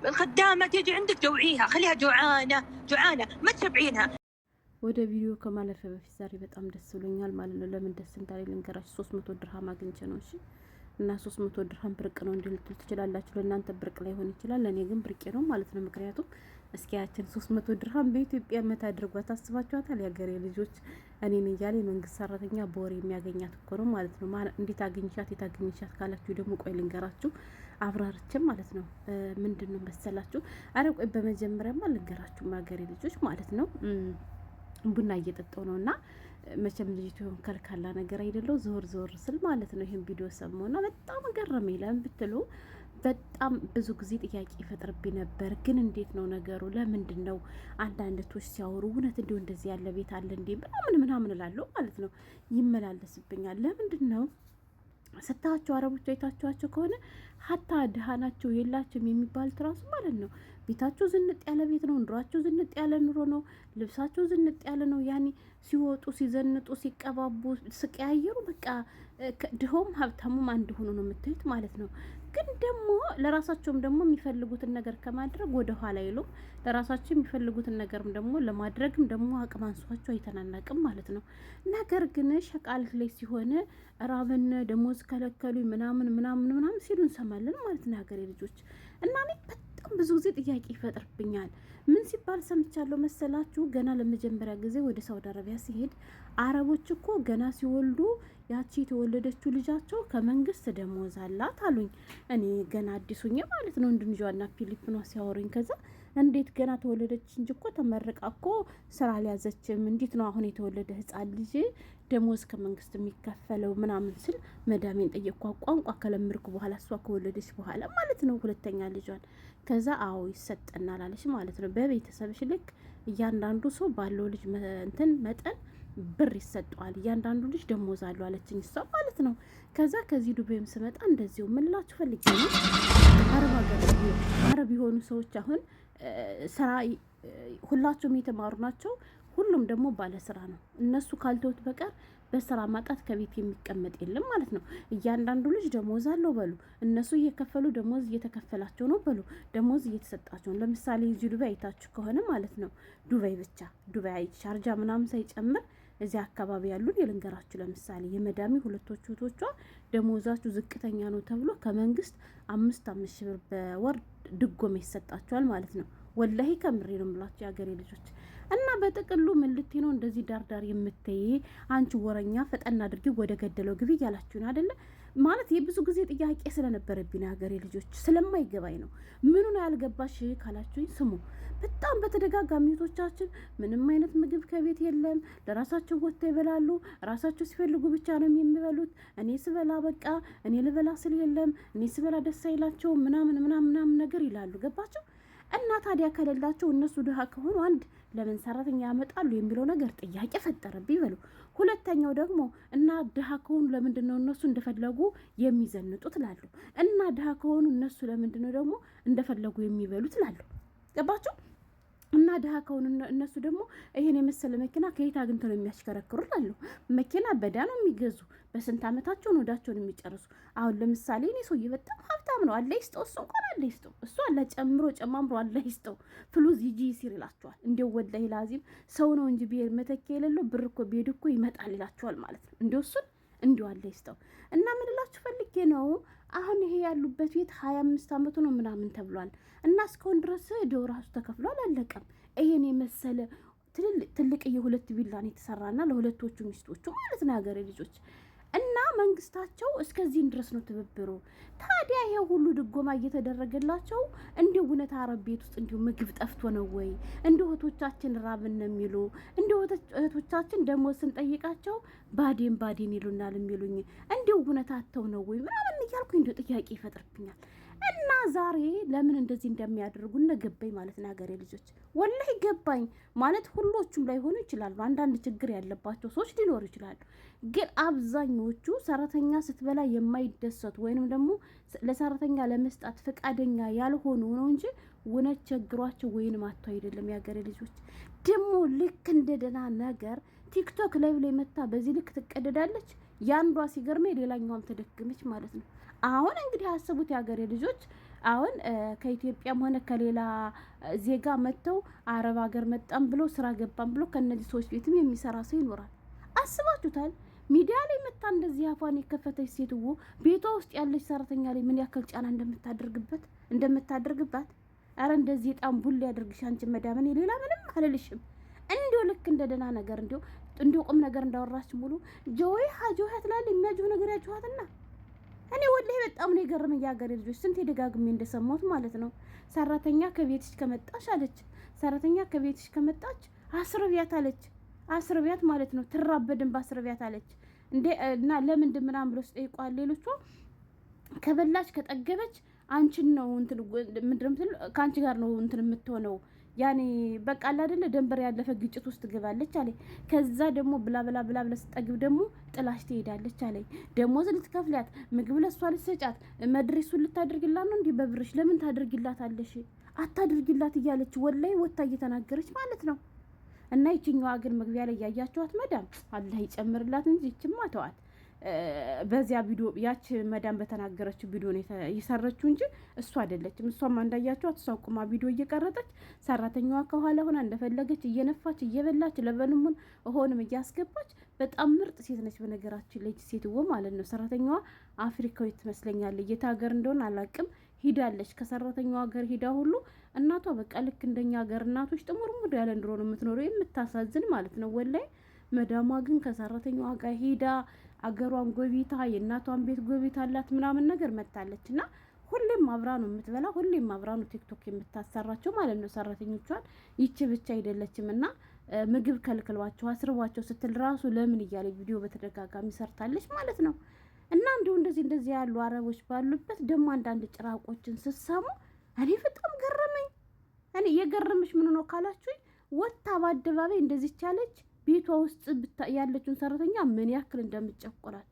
الخدامة تيجي عندك جوعيها، خليها جوعانة جوعانة ما تشبعينها። ወደ ቪዲዮ ከማለፈ በፊት ዛሬ በጣም ደስ ብሎኛል ማለት ነው። ለምን ደስ እንዳለኝ ልንገራችሁ። 300 ድርሃም አግኝቼ ነው። እሺ እና 300 ድርሃም ብርቅ ነው እንዲል ትችላላችሁ። ለእናንተ ብርቅ ላይሆን ይችላል፣ ለእኔ ግን ብርቄ ነው ማለት ነው። ምክንያቱም እስኪ ያችን 300 ድርሃም በኢትዮጵያ መታ አድርጓት አስባችኋታል? የሀገሬ ልጆች እኔን እያለ የመንግስት ሰራተኛ በወር የሚያገኛት እኮ ነው ማለት ነው። እንዴት አግኝሻት የታገኝሻት ካላችሁ ደግሞ ቆይ ልንገራችሁ አብራርችም ማለት ነው። ምንድን ነው መሰላችሁ? አረ ቆይ በመጀመሪያማ ልንገራችሁ የሀገሬ ልጆች ማለት ነው። ቡና እየጠጣው ነው እና መቼም ልጅቱ ከልካላ ነገር አይደለው ዞር ዞር ስል ማለት ነው ይሄን ቪዲዮ ሰማውና በጣም ገረመኝ። ለምን ብትሉ በጣም ብዙ ጊዜ ጥያቄ ይፈጥርብኝ ነበር። ግን እንዴት ነው ነገሩ? ለምንድን ነው አንዳንዶች ሲያወሩ እውነት እንዲሁ እንደዚህ ያለ ቤት አለ እንዴ ምናምን እላለሁ ማለት ነው። ይመላለስብኛል። ለምንድን ነው ስታቸው አረቦች አይታችኋቸው ከሆነ ሀታ ድሃ ናቸው የላቸውም የሚባሉት ራሱ ማለት ነው። ቤታቸው ዝንጥ ያለ ቤት ነው፣ ኑሯቸው ዝንጥ ያለ ኑሮ ነው፣ ልብሳቸው ዝንጥ ያለ ነው። ያኔ ሲወጡ ሲዘንጡ ሲቀባቡ ሲቀያየሩ በቃ ድሆም ሀብታሙም አንድ ሆኖ ነው የምታዩት ማለት ነው። ግን ደግሞ ለራሳቸውም ደግሞ የሚፈልጉትን ነገር ከማድረግ ወደ ኋላ አይሉም። ለራሳቸው የሚፈልጉትን ነገርም ደግሞ ለማድረግም ደግሞ አቅም አንሷቸው አይተናናቅም ማለት ነው። ነገር ግን ሸቃልት ላይ ሲሆን ራብን ደሞዝ ከለከሉ ምናምን ሲሉ እንሰማለን ማለት ነው ሀገሬ ልጆች። እና እኔ በጣም ብዙ ጊዜ ጥያቄ ይፈጥርብኛል። ምን ሲባል ሰምቻለሁ መሰላችሁ? ገና ለመጀመሪያ ጊዜ ወደ ሳውዲ አረቢያ ሲሄድ አረቦች እኮ ገና ሲወልዱ ያቺ የተወለደችው ልጃቸው ከመንግስት ደሞዝ አላት አሉኝ። እኔ ገና አዲሱኝ ማለት ነው እንድንጇና ፊሊፒኗ ሲያወሩኝ ከዛ እንዴት ገና ተወለደች እንጂ እኮ ተመርቃ እኮ ስራ አልያዘችም፣ እንዴት ነው አሁን የተወለደ ህፃን ልጅ ደሞዝ ከመንግስት የሚከፈለው ምናምን ስል መዳሜን ጠየቅኳ። ቋንቋ ከለምርኩ በኋላ እሷ ከወለደች በኋላ ማለት ነው ሁለተኛ ልጇን። ከዛ አዎ ይሰጠናል አለች ማለት ነው። በቤተሰብሽ ልክ እያንዳንዱ ሰው ባለው ልጅ እንትን መጠን ብር ይሰጠዋል፣ እያንዳንዱ ልጅ ደሞዝ አለው አለችኝ እሷ ማለት ነው። ከዛ ከዚህ ዱቤም ስመጣ እንደዚሁ ምን ላችሁ ፈልጌ ነው አረብ የሆኑ ሰዎች አሁን ስራ ሁላቸውም የተማሩ ናቸው። ሁሉም ደግሞ ባለ ስራ ነው። እነሱ ካልተውት በቀር በስራ ማጣት ከቤት የሚቀመጥ የለም ማለት ነው። እያንዳንዱ ልጅ ደሞዝ አለው በሉ። እነሱ እየከፈሉ ደሞዝ እየተከፈላቸው ነው በሉ። ደሞዝ እየተሰጣቸው ነው። ለምሳሌ እዚህ ዱባይ አይታችሁ ከሆነ ማለት ነው ዱባይ ብቻ ዱባይ ሻርጃ ምናምን ሳይጨምር እዚህ አካባቢ ያሉን የልንገራችሁ። ለምሳሌ የመዳሚ ሁለቶቹ እህቶቿ ደሞዛችሁ ዝቅተኛ ነው ተብሎ ከመንግስት 5 ሺህ ብር በወር ድጎማ ይሰጣቸዋል ማለት ነው። ወላሂ ከምሬ ነው የምላችሁ የሀገሬ ልጆች። እና በጥቅሉ ምን ልትይ ነው እንደዚህ ዳርዳር የምትይ አንቺ ወረኛ፣ ፈጠና አድርጊ ወደ ገደለው ግቢ እያላችሁ ነው አይደለ? ማለት የብዙ ጊዜ ጥያቄ ስለነበረብኝ ሀገሬ ልጆች ስለማይገባኝ ነው። ምኑ ነው ያልገባሽ ካላችሁኝ ስሙ። በጣም በተደጋጋሚ እህቶቻችን ምንም አይነት ምግብ ከቤት የለም፣ ለራሳቸው ወጥተው ይበላሉ፣ ራሳቸው ሲፈልጉ ብቻ ነው የሚበሉት። እኔ ስበላ በቃ እኔ ልበላ ስል የለም፣ እኔ ስበላ ደስ አይላቸው ምናምን ነገር ይላሉ። ገባቸው? እና ታዲያ ከሌላቸው እነሱ ድሃ ከሆኑ አንድ ለምን ሰራተኛ ያመጣሉ የሚለው ነገር ጥያቄ ፈጠረብኝ በሉ። ሁለተኛው ደግሞ እና ድሃ ከሆኑ ለምንድን ነው እነሱ እንደፈለጉ የሚዘንጡት ላሉ? እና ድሃ ከሆኑ እነሱ ለምንድን ነው ደግሞ እንደፈለጉ የሚበሉት ላሉ? ገባቸው? እና ድሃ ከሆኑ እነሱ ደግሞ ይሄን የመሰለ መኪና ከየት አግኝተው ነው የሚያሽከረክሩት አሉ። መኪና በዳ ነው የሚገዙ፣ በስንት አመታቸውን ወዳቸውን የሚጨርሱ። አሁን ለምሳሌ እኔ ሰውዬ በጣም ሀብታም ነው፣ አለ ይስጠው፣ እሱ እንኳን አለ ይስጠው፣ እሱ አለ ጨማምሮ አለ ይስጠው፣ ፍሉዝ ይጂ ሲር ይላቸዋል። እንዲው ወላሂ ላዚም ሰው ነው እንጂ ብሄር መተኪያ የሌለው ብር እኮ ብሄድ እኮ ይመጣል ይላቸዋል ማለት ነው። እንዲው እሱን እንዲው አለ ይስጠው። እና ምን እላችሁ ፈልጌ ነው አሁን ይሄ ያሉበት ቤት 25 አመቱ ነው ምናምን ተብሏል። እና እስካሁን ድረስ ደው ራሱ ተከፍሏል፣ አለቀም። ይሄን የመሰለ ትልቅ የሁለት ቪላን የተሰራና ለሁለቶቹ ሚስቶቹ ማለት ነው ሀገሬ ልጆች። እና መንግስታቸው እስከዚህን ድረስ ነው ትብብሩ። ታዲያ ይሄ ሁሉ ድጎማ እየተደረገላቸው እንዲሁ እውነት አረብ ቤት ውስጥ እንዲሁ ምግብ ጠፍቶ ነው ወይ? እንዲሁ እህቶቻችን ራብን ነው የሚሉ፣ እንዲሁ እህቶቻችን ደግሞ ስንጠይቃቸው ባዴን ይሉናል የሚሉኝ እንዲሁ እውነት አተው ነው ወይ ምናምን እያልኩኝ እንዲሁ ጥያቄ ይፈጥርብኛል። እና ዛሬ ለምን እንደዚህ እንደሚያደርጉ ገባኝ ማለት ነው ሀገሬ ልጆች። ወላሂ ገባኝ ማለት ሁሎቹም ላይሆኑ ይችላሉ። አንዳንድ ችግር ያለባቸው ሰዎች ሊኖሩ ይችላሉ። ግን አብዛኞቹ ሰራተኛ ስትበላ የማይደሰቱ ወይንም ደግሞ ለሰራተኛ ለመስጣት ፈቃደኛ ያልሆኑ ነው እንጂ እውነት ቸግሯቸው ወይንም አጥተው አይደለም። የሀገሬ ልጆች ደግሞ ልክ እንደ ደህና ነገር ቲክቶክ ላይ መታ በዚህ ልክ ትቀደዳለች። ያንዷ ሲገርመኝ ሌላኛዋም ተደግመች ማለት ነው። አሁን እንግዲህ አስቡት የሀገሬ ልጆች አሁን ከኢትዮጵያም ሆነ ከሌላ ዜጋ መጥተው አረብ ሀገር መጣም ብሎ ስራ ገባም ብሎ ከነዚህ ሰዎች ቤትም የሚሰራ ሰው ይኖራል። አስባችሁታል? ሚዲያ ላይ መጣ እንደዚህ አፏን የከፈተች ሴትዎ ቤቷ ውስጥ ያለች ሰራተኛ ላይ ምን ያክል ጫና እንደምታደርግባት። አረ እንደዚህ ጣም ቡል ያደርግሽ አንቺ መዳምን ሌላ ምንም አልልሽም። እንዲሁ ልክ እንደ ደህና ነገር እንዲሁ ቁም ነገር እንዳወራች ሙሉ ጆይ ሀጆሃ ትላል የሚያጆህ ነገር ያጆሃትና እኔ ወላሂ በጣም ነው የገረመኝ። የሀገሬ ልጆች ስንት ደጋግሜ እንደሰማሁት ማለት ነው። ሰራተኛ ከቤትሽ ከመጣሽ አለች፣ ሰራተኛ ከቤትሽ ከመጣች አስርቢያት አለች። አስርቢያት ማለት ነው ትራበድን በአስርቢያት አለች እንዴ። እና ለምንድን ምናምን ብሎ ስጠይቋል። ሌሎቿ ከበላች ከጠገበች አንቺን ነው እንትን ምንድነው ከአንቺ ጋር ነው እንትን የምትሆነው ያኔ በቃ አለ አይደለ ደንበር ያለፈ ግጭት ውስጥ ትገባለች አለ። ከዛ ደግሞ ብላ ብላ ብላ ብላ ስጠግብ ደግሞ ጥላሽ ትሄዳለች አለ። ደሞዝ ልትከፍላት ምግብ ለሷ ልትሰጫት መድረሱን ልታደርግላት ነው እንዴ? በብርሽ ለምን ታደርግላታለሽ? አታድርግላት እያለች ወላይ ወታ እየተናገረች ማለት ነው። እና ይችኛዋ ግን መግቢያ ላይ ያያችኋት መዳም አላህ ይጨምርላት እንጂ ይችማ ተዋት። በዚያ ቪዲዮ ያች መዳም በተናገረችው ቪዲዮ ነው የሰረችው እንጂ እሷ አይደለችም። እሷም እንዳያችኋት እሷ ቁማ ቪዲዮ እየቀረጠች ሰራተኛዋ ከኋላ ሆና እንደፈለገች እየነፋች እየበላች ለበንሙን ሆንም እያስገባች በጣም ምርጥ ሴት ነች። በነገራችን ላይ ሴትዎ ማለት ነው ሰራተኛዋ አፍሪካዊት ትመስለኛለች። የት ሀገር እንደሆነ አላቅም ሂዳለች። ከሰራተኛዋ ሀገር ሂዳ ሁሉ እናቷ በቃ ልክ እንደኛ ሀገር እናቶች ጥሙርሙድ ያለ እንድሮ ነው የምትኖረው። የምታሳዝን ማለት ነው ወላይ። መዳሟ ግን ከሰራተኛዋ ጋር ሂዳ አገሯን ጎቢታ የእናቷን ቤት ጎቢታ አላት ምናምን ነገር መታለች። እና ሁሌም አብራ ነው የምትበላ፣ ሁሌም አብራ ነው ቲክቶክ የምታሰራቸው ማለት ነው ሰራተኞቿን። ይቺ ብቻ አይደለችም። እና ምግብ ከልክሏቸው አስርቧቸው ስትል ራሱ ለምን እያለ ቪዲዮ በተደጋጋሚ ሰርታለች ማለት ነው። እና እንዲሁ እንደዚህ ያሉ አረቦች ባሉበት ደግሞ አንዳንድ ጭራቆችን ስትሰሙ እኔ በጣም ገረመኝ። እኔ የገረመሽ ምን ነው ካላችሁኝ ወታ በአደባባይ እንደዚህ ቻለች ቤቷ ውስጥ ያለችውን ሰራተኛ ምን ያክል እንደምትጨቁራት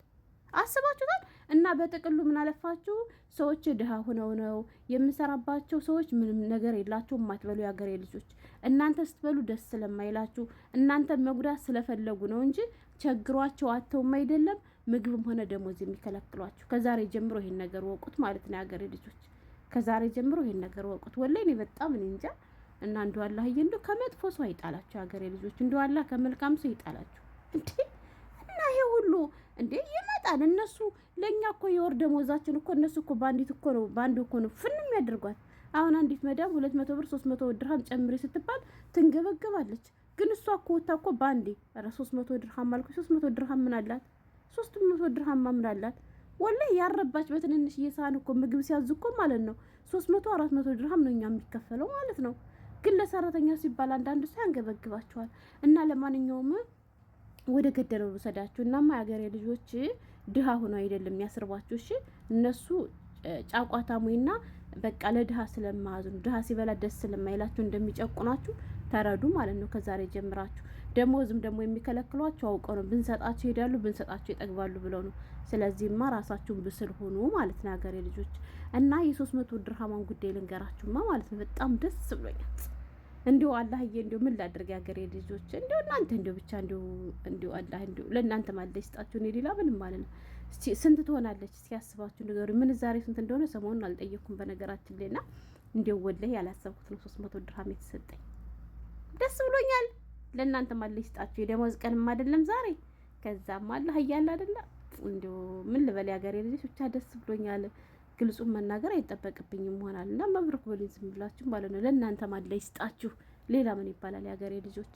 አስባችሁታል? እና በጥቅሉ ምን አለፋችሁ ሰዎች ድሃ ሆነው ነው የምሰራባቸው ሰዎች ምንም ነገር የላቸው ማትበሉ ያገሬ ልጆች። እናንተ ስትበሉ ደስ ስለማይላችሁ እናንተ መጉዳት ስለፈለጉ ነው እንጂ ቸግሯቸው አተውም አይደለም ምግብም ሆነ ደሞዝ የሚከለክሏችሁ። ከዛሬ ጀምሮ ይሄን ነገር ወቁት ማለት ነው ያገሬ ልጆች። ከዛሬ ጀምሮ ይሄን ነገር ወቁት። ወላሂ እኔ በጣም እንጃ። እና እንደው አላህዬ እንደው ከመጥፎ ሰው አይጣላችሁ ሀገሬ ልጆች። እንደው አላህ ከመልካም ሰው ይጣላችሁ እንዴ። እና ይሄ ሁሉ እንዴ ይመጣል። እነሱ ለኛ እኮ የወር ደሞዛችን እኮ እነሱ እኮ ባንዲት እኮ ነው ባንዱ እኮ ነው ፍንም ያደርጓት። አሁን አንዲት መዳም 200 ብር 300 ድርሃም ጨምሪ ስትባል ትንገበገባለች። ግን እሷ እኮ ወጣ እኮ ባንዴ 300 ድርሃም አልኩ 300 ድርሃም ምን አላት? 300 ድርሃም ምን አላት? ወላሂ ያረባች በትንንሽ የሳህን እኮ ምግብ ሲያዙ እኮ ማለት ነው 300 400 ድርሃም ነው እኛ የሚከፈለው ማለት ነው። ግን ለሰራተኛ ሲባል አንዳንድ ሰው ያንገበግባቸዋል። እና ለማንኛውም ወደ ገደለው ልውሰዳችሁ። እናማ የሀገሬ ልጆች ድሃ ሆኖ አይደለም ያስርባችሁ። እሺ እነሱ ጫቋታሙና በቃ ለድሃ ስለማያዝኑ ድሃ ሲበላ ደስ ስለማይላችሁ እንደሚጨቁናችሁ ተረዱ ማለት ነው። ከዛሬ ጀምራችሁ ደሞዝም ደግሞ የሚከለክሏቸው አውቀው ነው። ብንሰጣቸው ይሄዳሉ፣ ብንሰጣቸው ይጠግባሉ ብለው ነው። ስለዚህማ ራሳችሁን ብስል ሆኑ ማለት ነው ሀገሬ ልጆች። እና የ300 ድርሃማን ጉዳይ ልንገራችሁማ ማለት ነው። በጣም ደስ ብሎኛል። እንዲሁ አላህዬ እንዲሁ ምን ላድርግ ሀገሬ ልጆች። እንዲሁ እናንተ እንዲሁ ብቻ እንዲሁ አላህ እንዲሁ ለእናንተ ማለት ይስጣችሁ። እኔ ሌላ ምንም ማለት ነው። እስቲ ስንት ትሆናለች ሲያስባችሁ ንገሩ። ምን ዛሬ ስንት እንደሆነ ሰሞኑን አልጠየኩም በነገራችን ላይና እንዲሁ ወላሂ ያላሰብኩት ነው 300 ድርሃም የተሰጠኝ። ደስ ብሎኛል። ለእናንተ ማለት ይስጣችሁ። የደሞዝ ቀንም አይደለም ዛሬ። ከዛም አላህ እያለ አይደለ እንዲሁ ምን ልበል ሀገሬ ልጆች ብቻ ደስ ብሎኛል። ግልጹን መናገር አይጠበቅብኝም ይሆናል እና መብሩክ በሉኝ ዝም ብላችሁ ማለት ነው። ለእናንተ ማለት ይስጣችሁ። ሌላ ምን ይባላል የሀገሬ ልጆች?